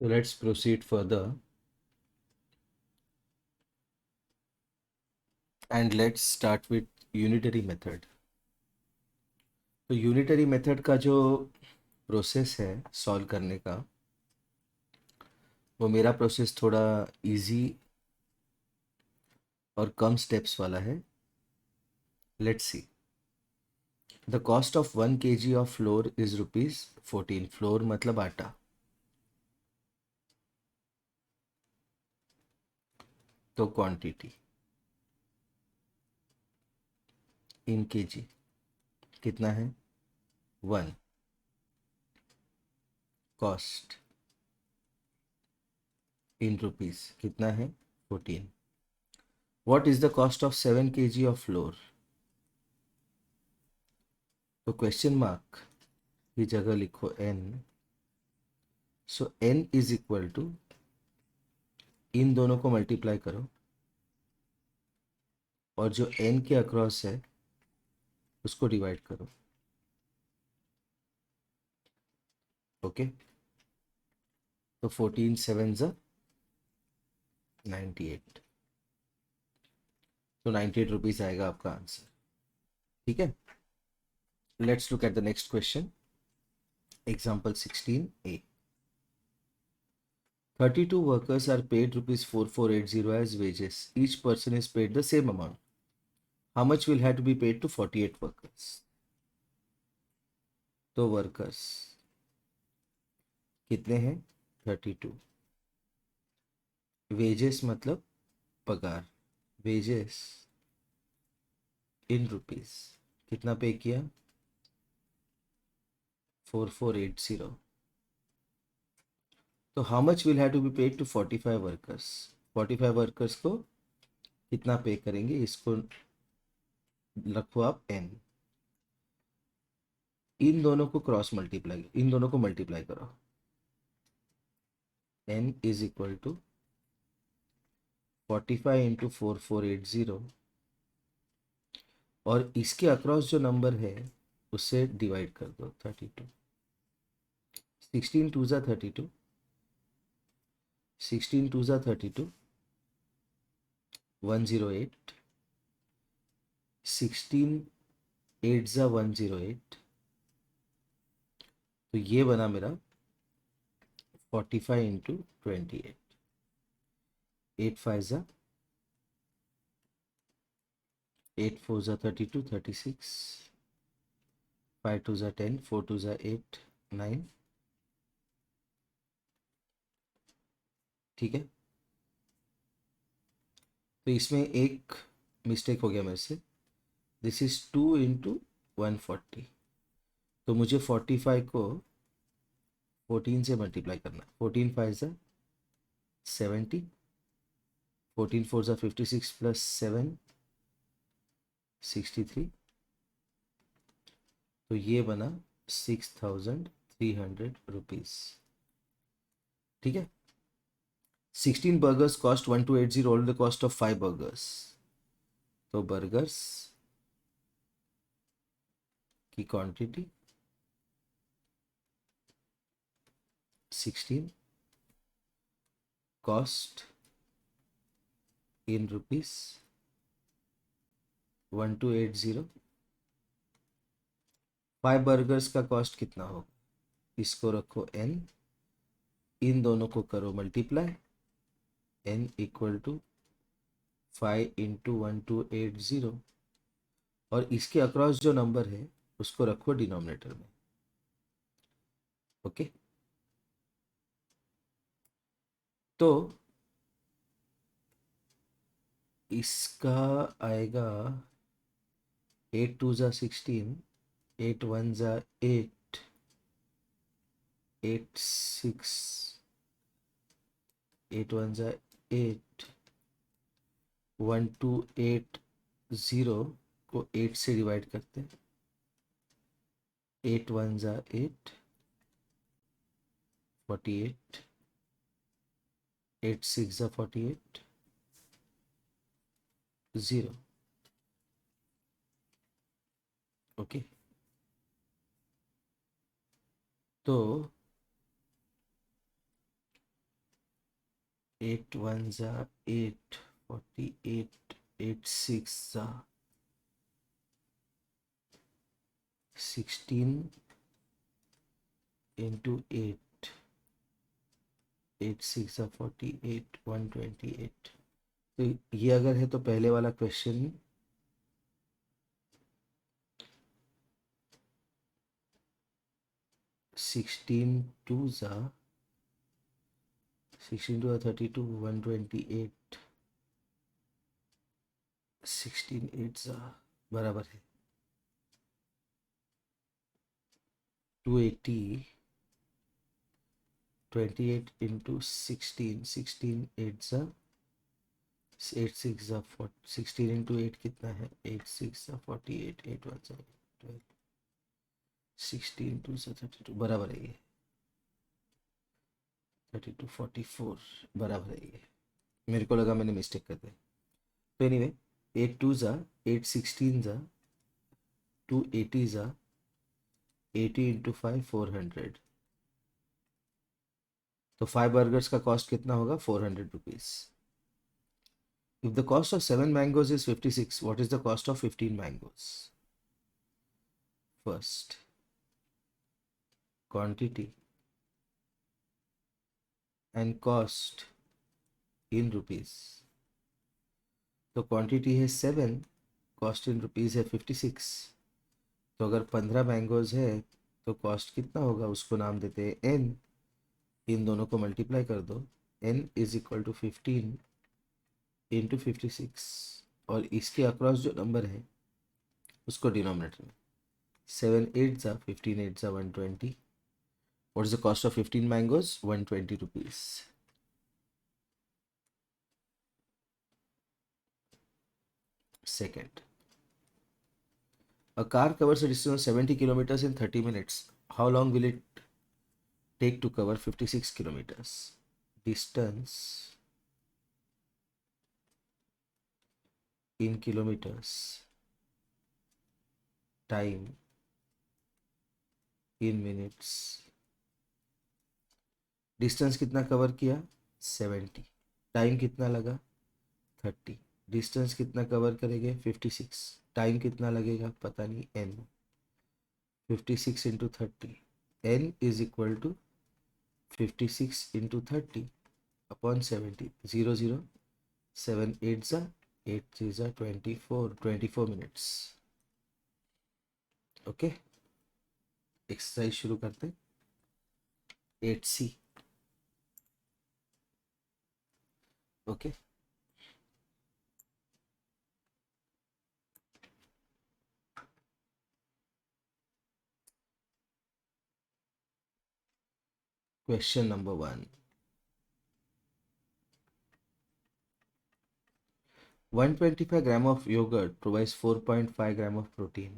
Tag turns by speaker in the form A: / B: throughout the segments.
A: So let's proceed further and let's start with unitary method. तो unitary method का जो process है solve करने का, वो मेरा प्रोसेस थोड़ा इजी और कम स्टेप्स वाला है. Let's see. The cost of 1 kg of floor is ₹14. Floor मतलब आटा. तो क्वांटिटी इन केजी कितना है? 1. कॉस्ट इन रुपीस कितना है? 14. What is the cost of 7 kg of flour? तो क्वेश्चन मार्क की जगह लिखो n. So n is equal to, इन दोनों को मल्टीप्लाई करो और जो n के अक्रॉस है उसको डिवाइड करो. ओके. तो 14 7 ज़ा 98. तो 98 रुपीज़ आएगा आपका आंसर. ठीक है. Let's look at the next question. Example 16a. 32 workers are paid ₹4480 as wages. Each person is paid the same amount. How much will have to be paid to 48 workers? तो workers कितने हैं? 32. Wages मतलब पगार. Wages in rupees कितना पे किया? 4480. तो how much will have to be paid to 45 workers? 45 workers को कितना पे करेंगे? इसको रखो आप n. इन दोनों को क्रॉस मल्टीप्लाई, इन दोनों को मल्टीप्लाई करो. n is equal to 45 into 4480 और इसके अक्रॉस जो नंबर है उससे डिवाइड कर दो. 32. 16 2 ज़ा 32. 16 2 ज़ा 32. 108. 16 8 ज़ा 108. तो ये बना मेरा 45 इंटू 28. 8 5 ज़ा 8 4 ज़ा 32 36. 5 2 ज़ा 10 4 2 ज़ा 8 9. ठीक है. तो इसमें एक मिस्टेक हो गया मेरे से. This is 2 into 140. तो मुझे 45 को 14 से मल्टीप्लाई करना. 14 5 ज़ा 70. 14 4 ज़ा 56 प्लस 7 63. तो ये बना 6300 रुपीज़. ठीक है. 16 burgers cost 1280, all the cost of 5 burgers. तो बर्गर्स की quantity 16. Cost in rupees 1280. 5 burgers का कॉस्ट कितना होगा? इसको रखो n. इन दोनों को करो multiply. n equal to 5 into 1280 और इसके अक्रॉस जो नंबर है उसको रखो डिनोमिनेटर में. ओके. तो इसका आएगा 8 2 ज़ा 16. 8 1 ज़ा 8. 8 6. 8 1 ज़ा 8. 1280 को 8 से डिवाइड करते हैं. 8 1 ज़ा 8. 48. 8 6 ज़ा 48. 0. ओके. तो 8 1 जा 8, 48, 8 6 जा 16 into 8, 8 6 जा 48, 128। तो ये अगर है तो पहले वाला क्वेश्चन 16 2 जा 16 2 32, 128, 16 8 जा बराबर है 280, 28 into 16, 16 8 जा 8 6 जा 16 into 8 कितना है 8 6 जा 48, 8 1 जा 12, 16 2 जा 32 बराबर है ये 32 44 बराबर है ये। मेरे को लगा मैंने मिस्टेक कर दी। तो एनीवे 8 2 जा 8 16 जा 280 जा 80 into 5 400। तो 5 बर्गर्स का कॉस्ट कितना होगा 400 rupees. If the cost of 7 mangoes is 56, what is the cost of 15 mangoes? First, quantity and cost in rupees. तो क्वांटिटी है 7, कॉस्ट इन रुपीज़ है 56। तो अगर 15 मैंगोज है तो कॉस्ट कितना होगा उसको नाम देते हैं n। इन दोनों को मल्टीप्लाई कर दो, n is equal to 15 into 56 और इसके अक्रॉस जो नंबर है उसको डिनोमिनेटर में 7 8 जा 15 8 जा 120। What is the cost of 15 mangoes? 120 rupees. Second, a car covers a distance of 70 kilometers in 30 minutes. How long will it take to cover 56 kilometers? Distance in kilometers, time in minutes. Distance कितना cover किया 70, time कितना लगा 30, distance कितना cover करेंगे 56, time कितना लगेगा पता नहीं n। 56 into 30, n is equal to 56 into 30 upon 70, 0 0 7 8 जा 8 3 जा 24 मिनट्स। ओके, एक्सरसाइज शुरू करते 8C। Okay, question number 1, 125 gram of yogurt provides 4.5 gram of protein.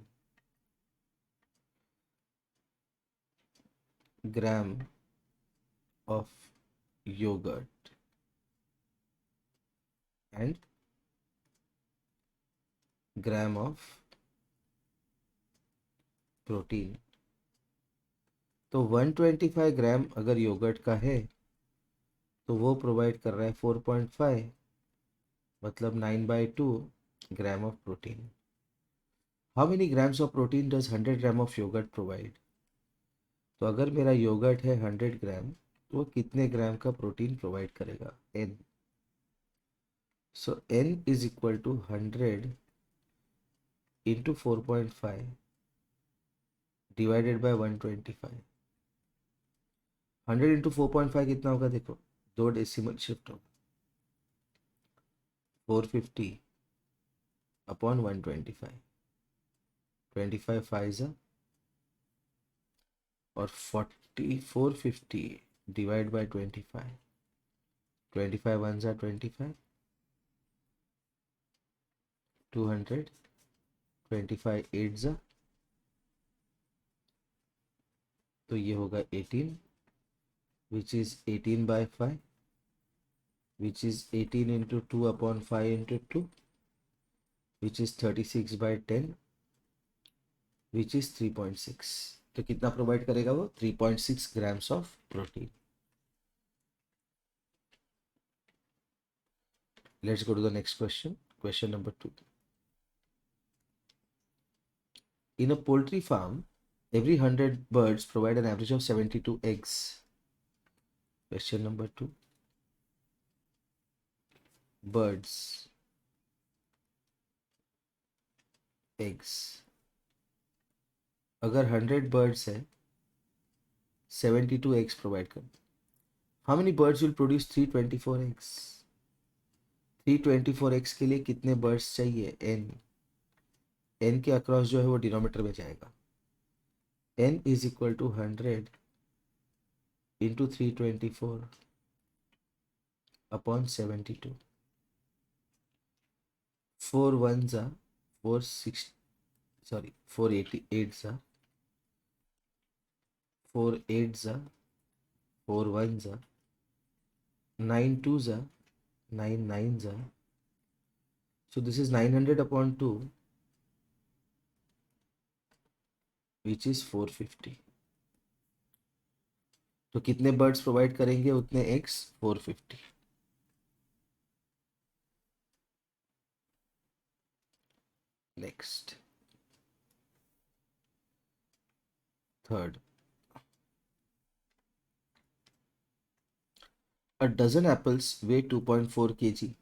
A: Gram of yogurt and gram of protein. तो 125 ग्राम अगर योगर्ट का है तो वो प्रोवाइड कर रहा है 4.5, मतलब 9/2 gram of protein. How many grams of protein does 100 gram of yoghurt provide? तो अगर मेरा योगर्ट है 100 ग्राम तो वो कितने ग्राम का प्रोटीन प्रोवाइड करेगा n। So n is equal to 100 into 4.5 divided by 125। 100 into 4.5 कितना होगा देखो, 2 डेसिमल शिफ्ट होगा 450 अपॉन 125, 25 5 और 450 डिवाइड बाय 25, 25 1 जा 25, 200, 25 8 जा तो ये होगा 18 which is 18/5 which is 18 into 2 upon 5 into 2 which is 36/10 which is 3.6। तो कितना प्रोवाइड करेगा वो 3.6 grams of protein. Let's go to the next question. Question number 2. In a poultry farm, every 100 birds provide an average of 72 eggs. Question number 2. Birds, eggs. अगर 100 birds है, 72 eggs provide कर. How many birds will produce 324 eggs? 324 eggs के लिए कितने birds चाहिए? n. n के across जो है वो डिनोमीटर में जाएगा. n is equal to 100 into 324 upon 72. 4 ones are 4 8s are 4 8s are 4 ones are 9 twos are 9 nines are. So this is 900 upon 2, which is 450. तो कितने बर्ड्स प्रोवाइड करेंगे उतने x? 450. Next, third. A dozen apples weigh 2.4 kg.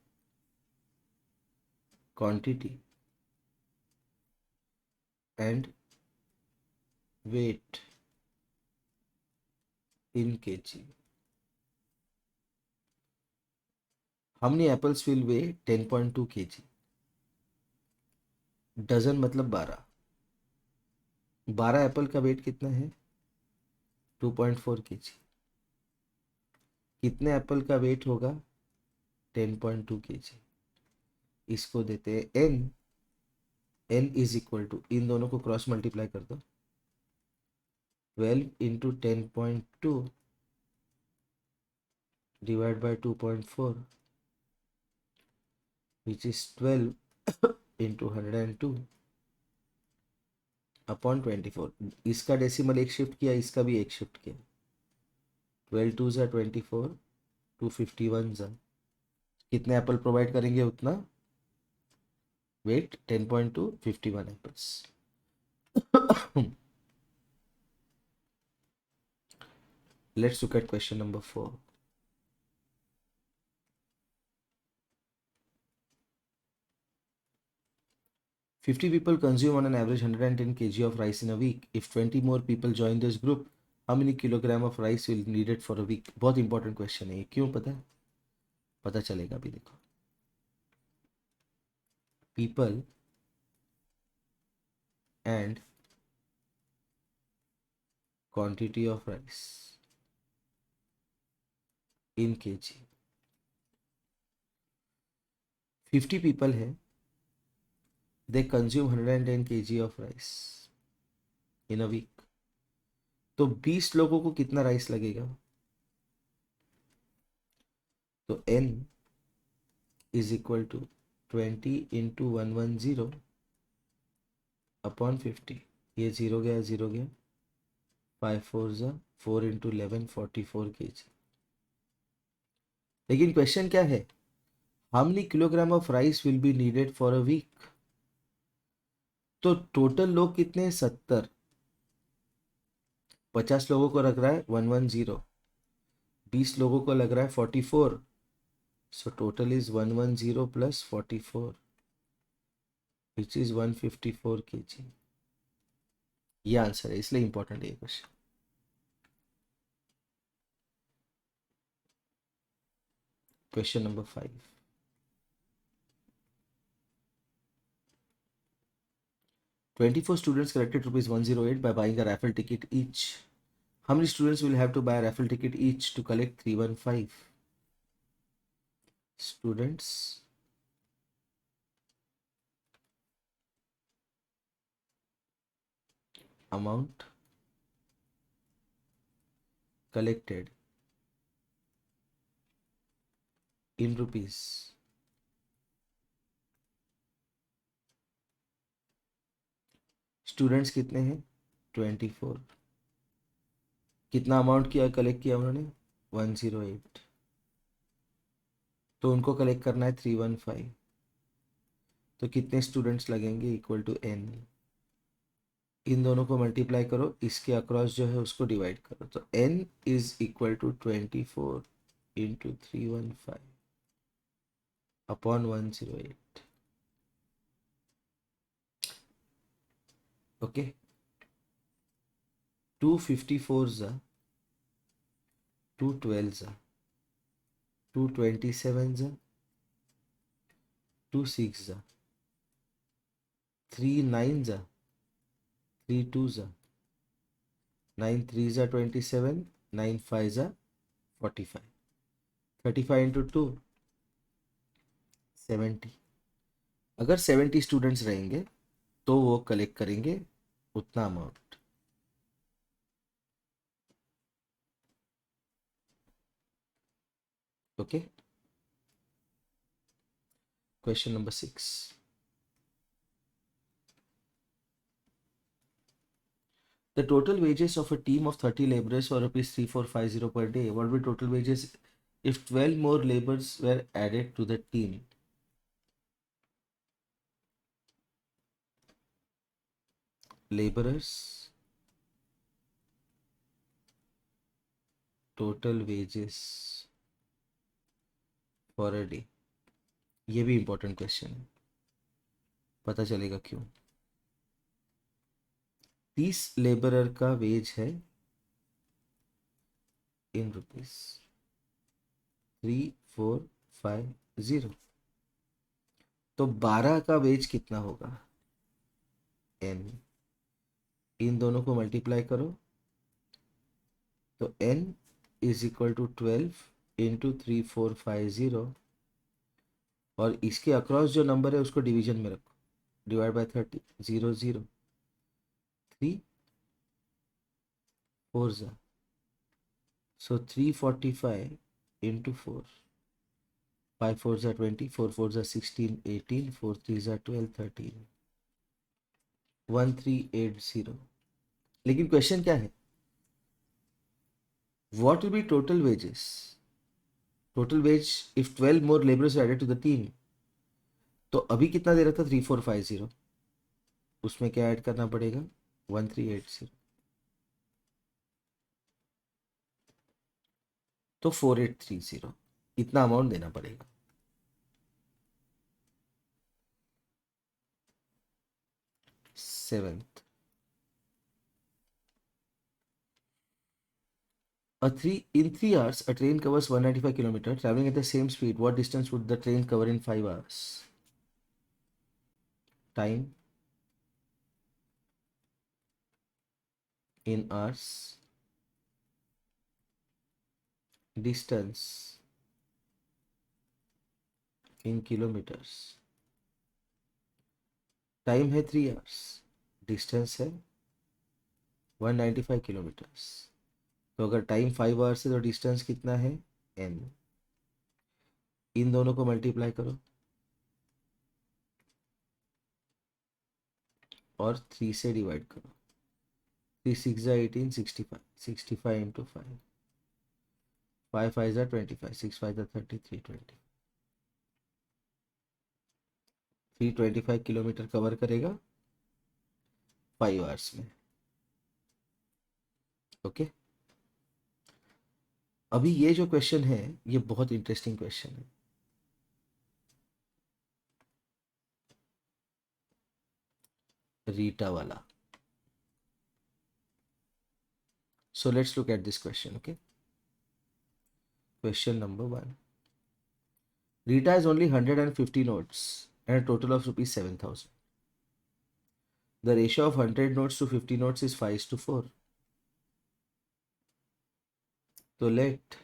A: Quantity and weight in kg. How many apples will weigh 10.2 kg? Dozen मतलब 12. 12 Apple का wait कितना है? 2.4 kg. कितने Apple का वेट होगा? 10.2 kg. इसको देते हैं n. n is equal to, इन दोनों को क्रॉस मल्टीप्लाई कर दो. 12 into 10.2 divide by 2.4, which is 12 into 102 upon 24. इसका डेसिमल एक शिफ्ट किया, इसका भी एक शिफ्ट किया. 12 टू ज़ा 24, 251 ज़ा. कितने एप्पल प्रोवाइड करेंगे उतना weight? 10.2, 51 apples. Let's look at question number 4. "50 people consume on an average 110 kg of rice in a week. If 20 more people join this group, how many kilogram of rice will needed for a week?" बहुत important question है ये. क्यों पता है? पता चलेगा अभी. देखो, people and quantity of rice in kg. 50 people है, they consume 110 kg of rice in a week. तो 20 लोगों को कितना राइस लगेगा? तो n is equal to 20 into 110 upon 50. ये 0 गया, 0 गया. 5 4 ज़ा 4 इंटू 11, 44 kg. लेकिन क्वेश्चन क्या है? How many kilogram of rice will be needed for a week. तो टोटल लोग कितने हैं? 70. 50 लोगों को लग रहा है 110, 20 लोगों को लग रहा है 44. So total is 110 plus 44, which is 154 kg. ये आंसर है, इसलिए इंपॉर्टेंट है ये question. Question number 5. 24 students collected rupees 108 by buying a raffle ticket each. How many students will have to buy a raffle ticket each to collect 315? Students amount collected in rupees. Students कितने हैं? 24. कितना amount किया, collect किया उन्होंने? 108. तो उनको collect करना है 315। तो कितने स्टूडेंट्स लगेंगे इक्वल टू n। इन दोनों को मल्टीप्लाई करो, इसके अक्रॉस जो है उसको डिवाइड करो, तो n is equal to 24 into 315 upon 108। Okay, 254 जा, 212 जा, 227 जा, 26 जा, 39 जा, 32 जा, 93 जा 27, 95 जा 45, 35 इंटू 2 70। अगर 70 स्टूडेंट्स रहेंगे तो वो कलेक्ट करेंगे उतना amount. Okay, question number 6। The total wages of a team of 30 laborers or rupees 3450 per day. What would be total wages if 12 more laborers were added to the team? Laborers total wages for a day। ये भी important question है, पता चलेगा क्यों। 30 labourer का veg है इन rupees 3450, तो 12 का वेज कितना होगा n। इन दोनों को मल्टीप्लाई करो, तो n is equal to 12 into 3450, और इसके अक्रॉस जो नंबर है उसको डिवीजन में रखो, डिवाइड बाय 30, 0 0, 3 4 जा, सो 345 इंटू 4, 5 4 जा 20, 4 4 जा 16 18, 4 3 जा 12 13, 1380। लेकिन क्वेश्चन क्या है, what will be total wages, total wage if 12 more labourers added to the team. तो अभी कितना दे रहा था 3450, उसमें क्या ऐड करना पड़ेगा 1380, तो 4830 इतना अमाउंट देना पड़ेगा। Seventh, in 3 hours a train covers 195 kilometers traveling at the same speed. What distance would the train cover in 5 hours? Time in hours, distance in kilometers। Time है 3 hours, डिस्टेंस है 195 kilometres. तो अगर time 5 hours है तो distance कितना है n। इन दोनों को मल्टीप्लाई करो और 3 से डिवाइड करो, 3 6 जा 18, 65, 65 इंटू 5, 5 5 जा 25, 6 5 जा 30, 320, 325 किलोमीटर कवर करेगा 5 hours में। ओके, अभी ये जो क्वेश्चन है ये बहुत इंटरेस्टिंग क्वेश्चन है। रीटा वाला। So let's look at this question, okay? Question number 1. Rita has only 150 notes and a total of rupees 7,000. The ratio of 100 notes to 50 notes is 5:4. So let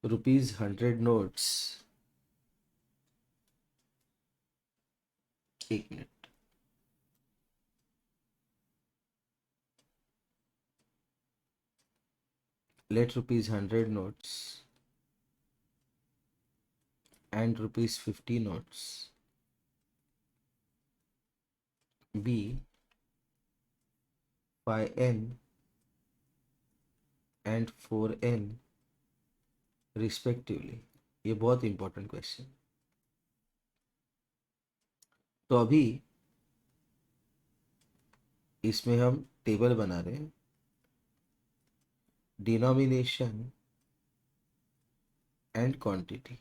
A: rupees 100 notes, एक minute, let rupees 100 notes and rupees 50 notes be 5n and 4n respectively. ये बहुत important question. तो अभी इसमें हम table बना रहे हैं, डिनोमिनेशन एंड क्वांटिटी।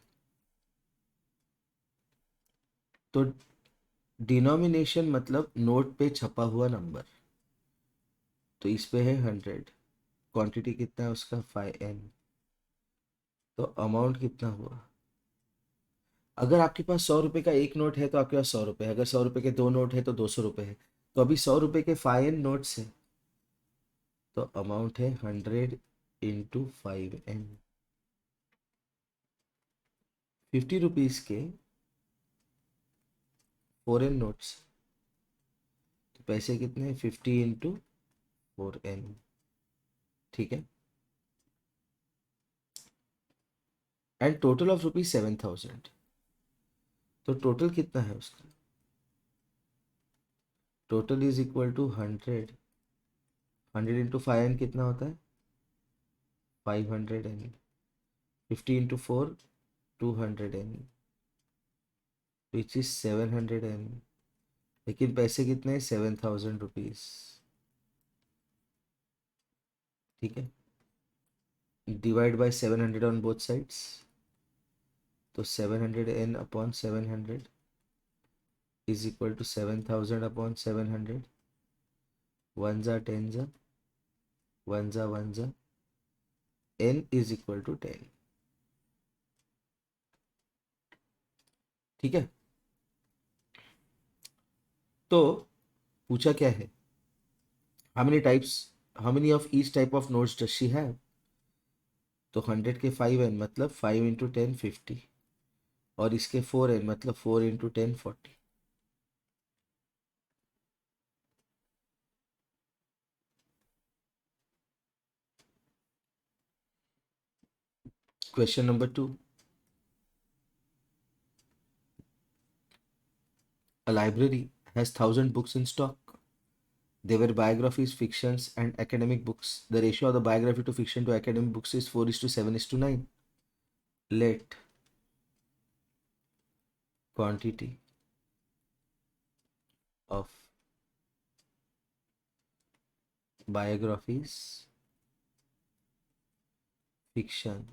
A: तो डिनोमिनेशन मतलब नोट पे छपा हुआ नंबर, तो इस पे है 100। क्वांटिटी कितना है उसका 5n। तो अमाउंट कितना हुआ? अगर आपके पास 100 रुपए का एक नोट है तो आपके पास 100 रुपए है, अगर 100 रुपए के दो नोट है तो 200 रुपए है। तो अभी 100 रुपए के 5n नोट्स है, तो अमाउंट है 100 × 5n। 50 रुपीज के 4n नोट्स, तो पैसे कितने हैं? 50 × 4n। ठीक है। And total of ₹7,000। तो टोटल कितना है उसका? Total is equal to 100। 100 × 5n कितना होता है? 500n। 50 × 4 200n, which is 700n। लेकिन पैसे कितने हैं? 7,000 रुपीज। ठीक है। Divide by 700 on both sides. तो 700n upon 700 is equal to 7,000 upon 700। One जा टेन जा, वन जा वन जा, n इज इक्वल टू 10। ठीक है। तो पूछा क्या है? How many of each type of notes does she have? तो 100 के 5n मतलब 5 × 10 50, और इसके 4n मतलब 4 × 10 40। Question number 2। A library has 1,000 books in stock. They were biographies, fictions, and academic books. The ratio of the biography to fiction to academic books is 4:7:9. Let quantity of biographies, fiction,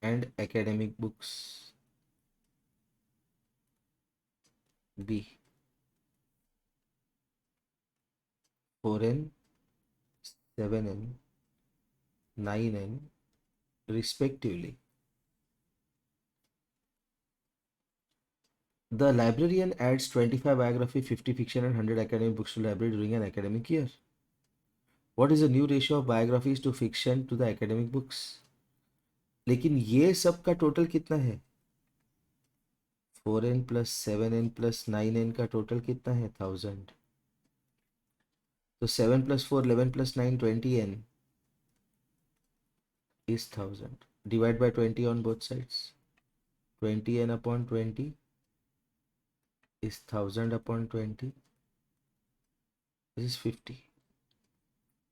A: and academic books be 4n, 7n, 9n respectively. The librarian adds 25 biography, 50 fiction, and 100 academic books to library during an academic year. What is the new ratio of biographies to fiction to the academic books? लेकिन ये सब का total कितना है? 4n plus 7n plus 9n का total कितना है? 1000। तो 7 plus 4 11 plus 9 20n is 1000। Divide by 20 on both sides. 20n upon 20 is 1000 upon 20 is 50।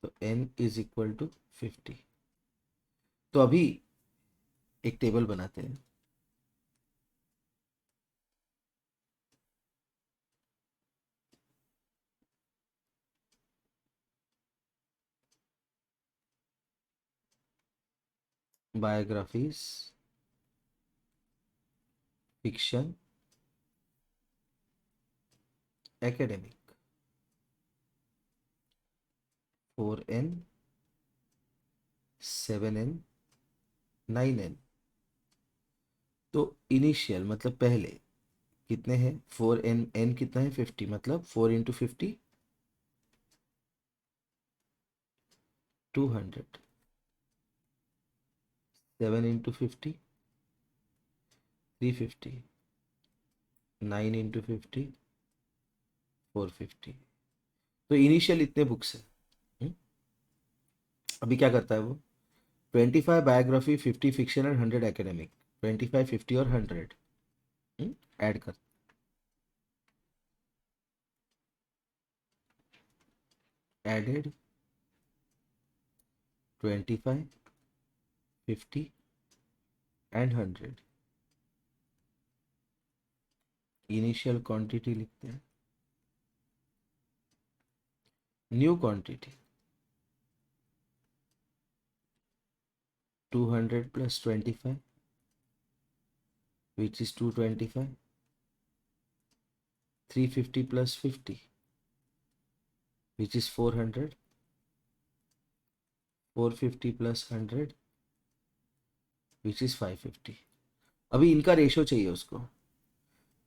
A: तो n इज इक्वल टू 50। तो अभी एक टेबल बनाते हैं। Biographies, fiction, academic. 4n, 7n, 9n। तो इनिशियल मतलब पहले कितने हैं? 4n कितना है? 50 मतलब 4 × 50 200। 7 × 50 350। 9 × 50 450। तो इनिशियल इतने बुक्स है। हम्म? अभी क्या करता है वो? 25 बायोग्राफी, 50 फिक्शन एंड 100 एकेडमिक। 25 50 और 100 ऐड कर। Added 25, 50 and 100। इनिशियल क्वांटिटी लिखते हैं, new quantity 200 plus 25, which is 225, 350 plus 50, which is 400, 450 plus 100, which is 550। अभी इनका रेशो चाहिए उसको,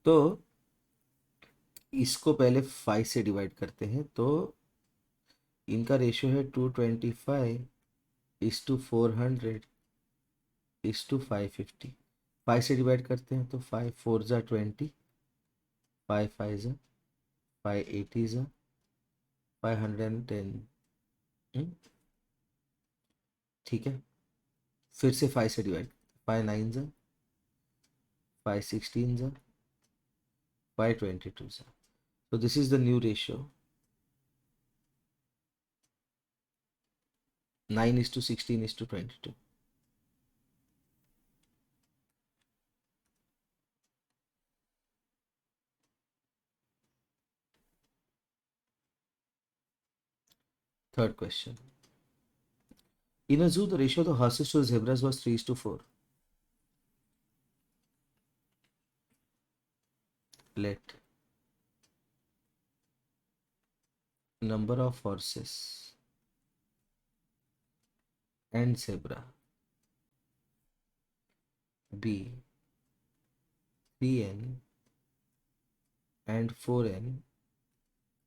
A: तो इसको पहले 5 से डिवाइड करते हैं, तो इनका रेशो है 225 इस टू 400 इस टू 550। 5 से डिवाइड करते हैं तो 5 4 ज़ा 20, 5 5 ज़ा 580 ज़ा 510। ठीक है, फिर से 5 से डिवाइड, 5 9 ज़ा 5 16 ज़ा 5 22 ज़ा। So this is the new ratio, 9:16:22। Third question. In a zoo, the ratio of the horses to zebras was 3:4. Let number of horses and zebra be 3n and 4n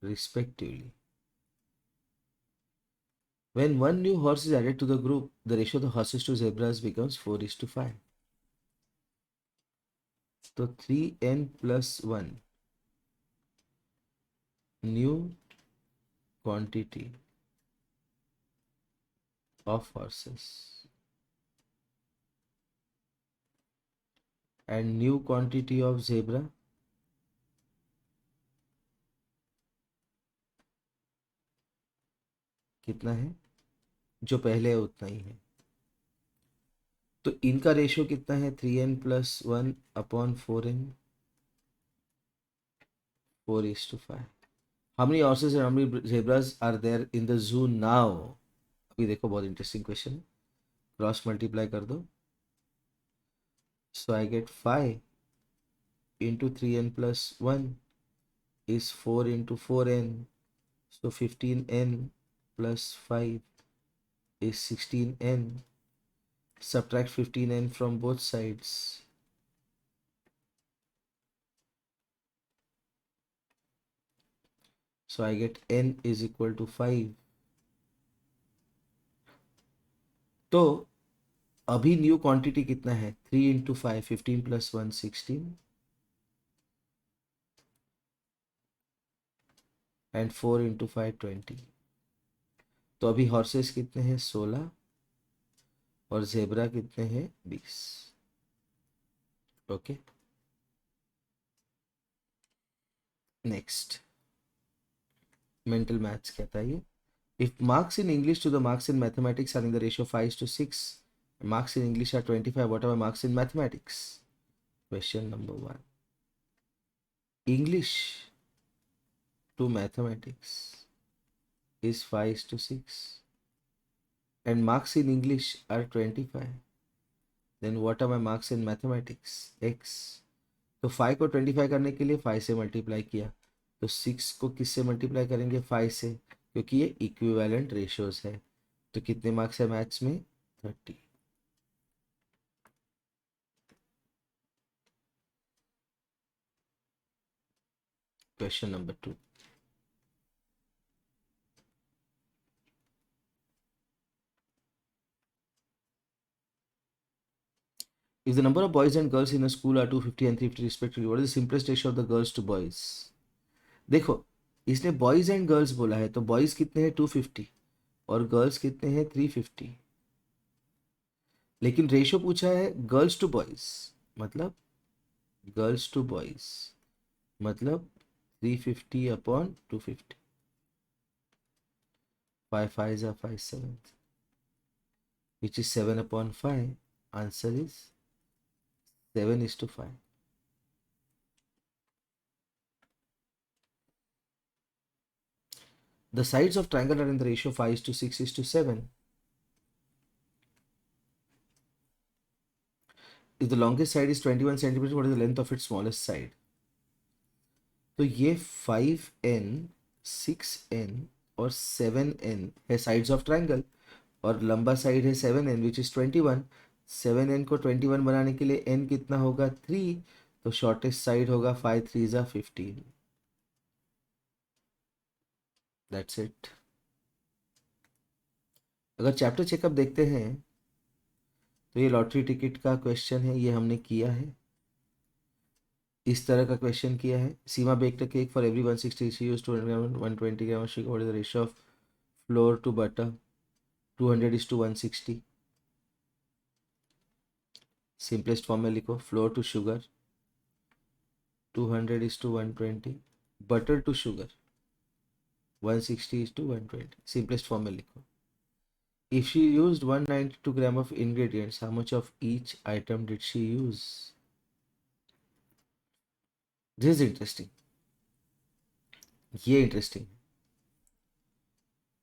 A: respectively. When one new horse is added to the group, the ratio of the horses to zebras becomes 4:5. So 3n plus 1 new quantity of horses and new quantity of zebra कितना है, जो पहले है उतना ही है। तो इनका ratio कितना है, 3n plus 1 upon 4n, 4:5। How many horses and how many zebras are there in the zoo now? अभी देखो, बहुत इंटरेस्टिंग क्वेश्चन, क्रॉस मल्टीप्लाई कर दो। So I get 5 into 3n plus 1 is 4 into 4n, so 15n plus 5 is 16n. Subtract 15n from both sides. So I get n is equal to 5. तो अभी new quantity कितना है, 3 into 5 15 plus 1 16 and 4 into 5 20। तो अभी horses कितने हैं, 16, और zebra कितने हैं, 20। ओके, नेक्स्ट मेंटल मैथ्स कहता है ये, if marks in English to the marks in mathematics are in the ratio 5:6, marks in English are 25, what are my marks in mathematics? Question number 1. English to mathematics is 5:6 and marks in English are 25. Then what are my marks in mathematics? X. तो 5 को 25 करने के लिए 5 से multiply किया, तो 6 को किससे मल्टीप्लाई करेंगे, 5 से, क्योंकि ये इक्विवेलेंट रेशियोज है। तो कितने मार्क्स है मैथ्स में, 30। Question number 2. If the number of boys and girls in a school are 250 and 350 respectively, what is the simplest ratio of the girls to boys? देखो, इसने बॉयज एंड गर्ल्स बोला है, तो बॉयज कितने हैं, 250, और गर्ल्स कितने हैं, 350। लेकिन रेशो पूछा है गर्ल्स टू बॉयज, मतलब गर्ल्स टू बॉयज मतलब 350 upon 250। 5 5 5 7, which is 7/5. Answer is 7:5. The sides of triangle are in the ratio 5:6:7. If the longest side is 21 centimeters, what is the length of its smallest side? तो ये 5n, 6n और 7n है sides of triangle, और लंबा side है 7n which is 21. 7n को 21 बनाने के लिए n कितना होगा? 3. तो शॉर्टेस्ट साइड होगा 5 3 ज़ा 15. That's it. अगर चैप्टर चेकअप देखते हैं तो ये लॉटरी टिकट का क्वेश्चन है, ये हमने किया है. इस तरह का क्वेश्चन किया है. Seema baked cake for every 160 she use 200 gram 120 gram sugar. What is the ratio of flour to butter? 200:160. Simplest form में लिखो. Flour to sugar 200:120. Butter to sugar 160:120. Simplest form में लिखो. If she used 192 gram of ingredients, how much of each item did she use? This is interesting. ये interesting.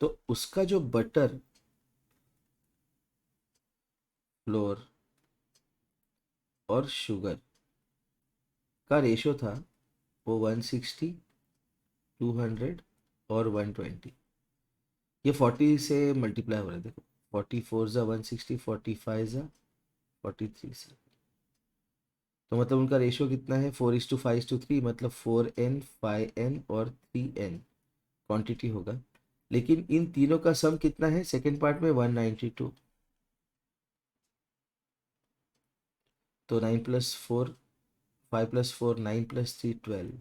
A: तो उसका जो butter, floor और sugar का रेशियो था वो 160, 200 और 120. ये 40 से मल्टीप्लाई हो रहा है. देखो 44 ज़ा 160, 45 ज़ा 43 से. तो मतलब उनका रेशियो कितना है? 4:5:3. मतलब 4n, 5n और 3n क्वांटिटी होगा. लेकिन इन तीनों का सम कितना है? सेकेंड पार्ट में 192. तो 9 + 4, 5 + 4, 9 + 3, 12.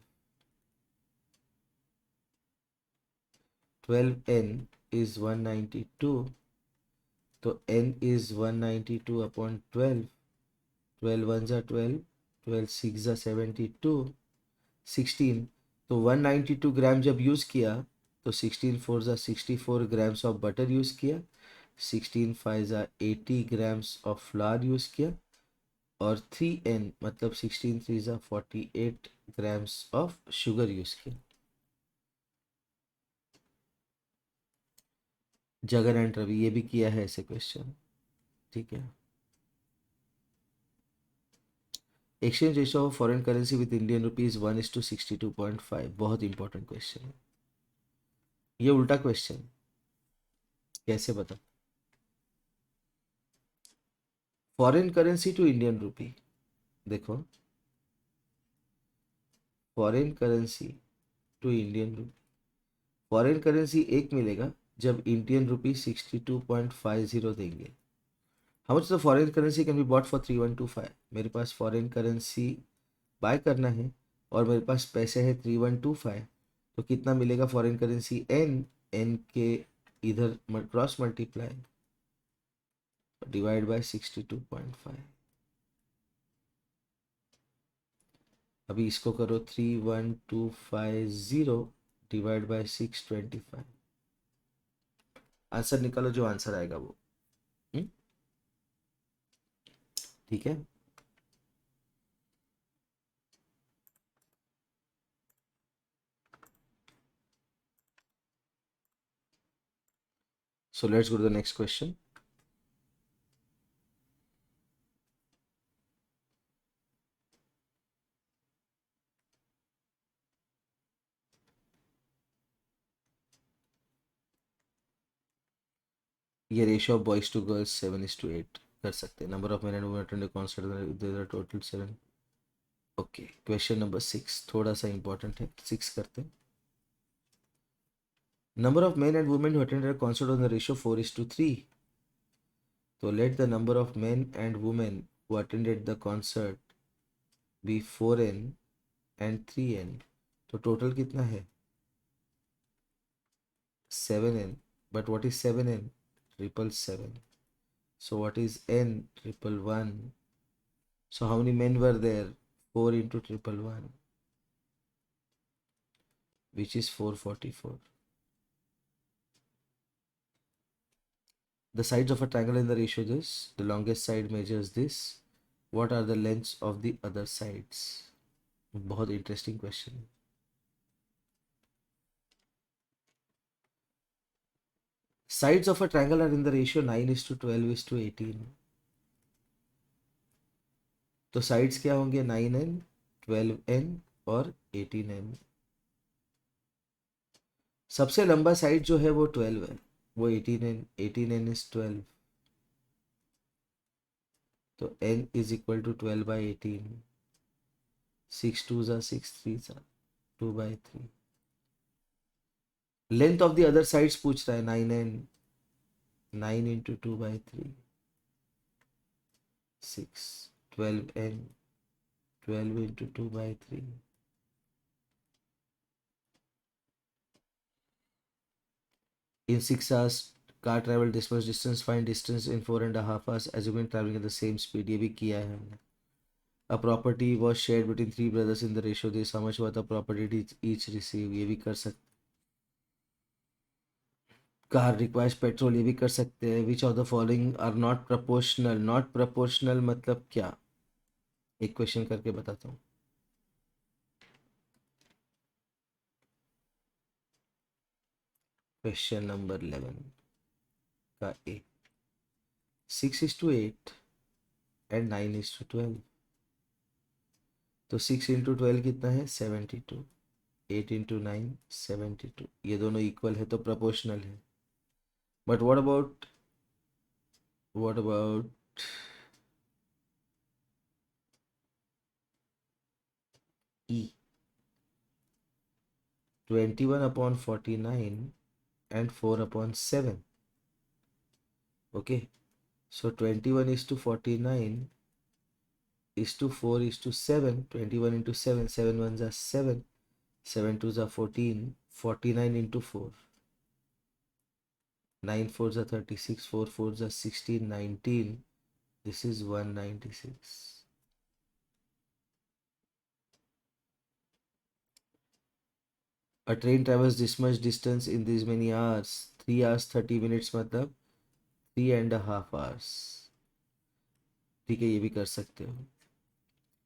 A: 12n is 192. तो n is 192/12. 12 1 ज़ा 12, 12 6 ज़ा 72, 16. तो 192 ग्राम जब यूज़ किया तो 16 4 ज़ा 64 ग्राम्स ऑफ बटर यूज़ किया. 16 5 ज़ा 80 ग्राम्स ऑफ फ्लावर यूज़ किया. और 3n मतलब 16 3 ज़ा 48 ग्राम्स ऑफ शुगर यूज़ किया. जगन एंड रवि ये भी किया है ऐसे क्वेश्चन. ठीक है. Exchange ratio of foreign currency with Indian rupees 1:62.5. बहुत इंपॉर्टेंट क्वेश्चन है. ये उल्टा क्वेश्चन कैसे बता? Foreign currency to Indian rupee. देखो foreign currency to Indian rupee. Foreign currency एक मिलेगा जब इंडियन रुपी 62.50 देंगे. How much the foreign currency can be bought for 3125. मेरे पास फॉरेन करेंसी बाय करना है और मेरे पास पैसे है 3125. तो कितना मिलेगा फॉरेन करेंसी? एन के इधर क्रॉस मल्टीप्लाई डिवाइड बाय 62.5. अभी इसको करो 31250 डिवाइड बाय 625. आंसर निकालो, जो आंसर आएगा वो. ठीक है. So let's go to the next question. ये ratio of boys to girls 7:8 कर सकते हैं. Number of men and women attend concert total 7. Okay. Question number 6 थोड़ा सा इंपॉर्टेंट है. 6 करते हैं. Number of men and women who attended a concert on the ratio 4:3. So let the number of men and women who attended the concert be 4n and 3n. तो total कितना है? 7n. But what is 7n? 777. So what is n? 111. So how many men were there? 4 into 111, which is 444. The sides of a triangle in the ratio this. The longest side measures this. What are the lengths of the other sides? बहुत interesting question. Sides of a triangle are in the ratio 9:12:18. तो sides क्या होंगे? 9n, 12n और 18n. सबसे लंबा side जो है वो 12 है, वो 18n. 18n is 12. तो n is equal to 12/18. 6 2s are 6 3s are 2/3. Length of the other sides पूछ रहा है. 9n. 9 into 2/3. 6. 12n. 12 into 2/3. In 6 hours, car travel this much distance. Find distance in 4.5 hours. Assuming traveling at the same speed. ये भी किया है हमने. A property was shared between 3 brothers in the ratio this. How much was the property did each receive? ये भी कर सकते. Car requires petrol, ये भी कर सकते हैं. Which of the following are not proportional? Not proportional मतलब क्या? एक क्वेश्चन करके बताता हूँ. क्वेश्चन नंबर 11 का ए. 6:8 एंड 9:12. तो 6 इंटू 12 कितना है? 72. 8 इंटू 9 72. ये दोनों इक्वल है तो प्रोपोर्शनल है. But what about E? 21/49 and 4/7. Okay, so 21:49 is to 4:7. 21 into 7. 7 ones are 7. 7 twos are 14. 49 into 4. 9 fours are 36. 4 fours are 16. 19. This is 196. A train travels this much distance in these many hours. 3 hours 30 minutes मतलब 3.5 hours. ठीक है, ये भी कर सकते हो.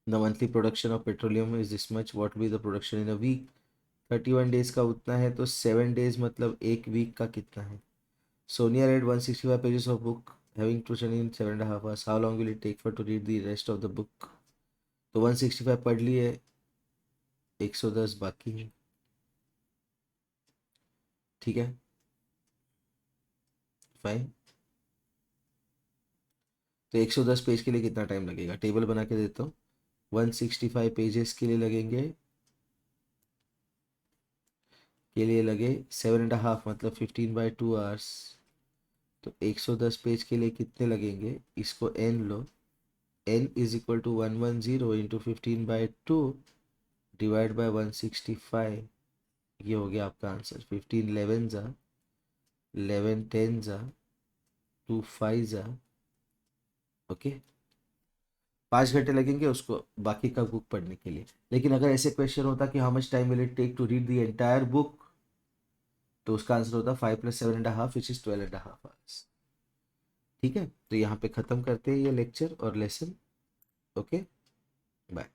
A: The monthly production of petroleum is this much. What will be the production in a week? 31 days का उतना है तो 7 days मतलब एक वीक का कितना है? Sonia read 165 pages of book having to study in 7.5 hours. How long will it take for to read the rest of the book? तो 165 पढ़ लिए, 110 बाकी है. ठीक है, फाइन. तो 110 पेज के लिए कितना टाइम लगेगा? टेबल बना के देता हूँ. 165 पेजेस के लिए लगे 7.5 मतलब 15/2 hours. तो 110 पेज के लिए कितने लगेंगे? इसको n लो. n is equal to 110 into 15/2 divide by 165. ये हो गया आपका आंसर. 15 11 जा, 11 10 जा, 2 5 जा. ओके, 5 घंटे लगेंगे उसको बाकी का बुक पढ़ने के लिए. लेकिन अगर ऐसे क्वेश्चन होता कि how much time will it take to read the entire book, तो उसका आंसर होता 5 + 7.5 विच इज 12.5 hours. ठीक है, तो यहाँ पे ख़त्म करते हैं ये लेक्चर और लेसन. Okay, bye.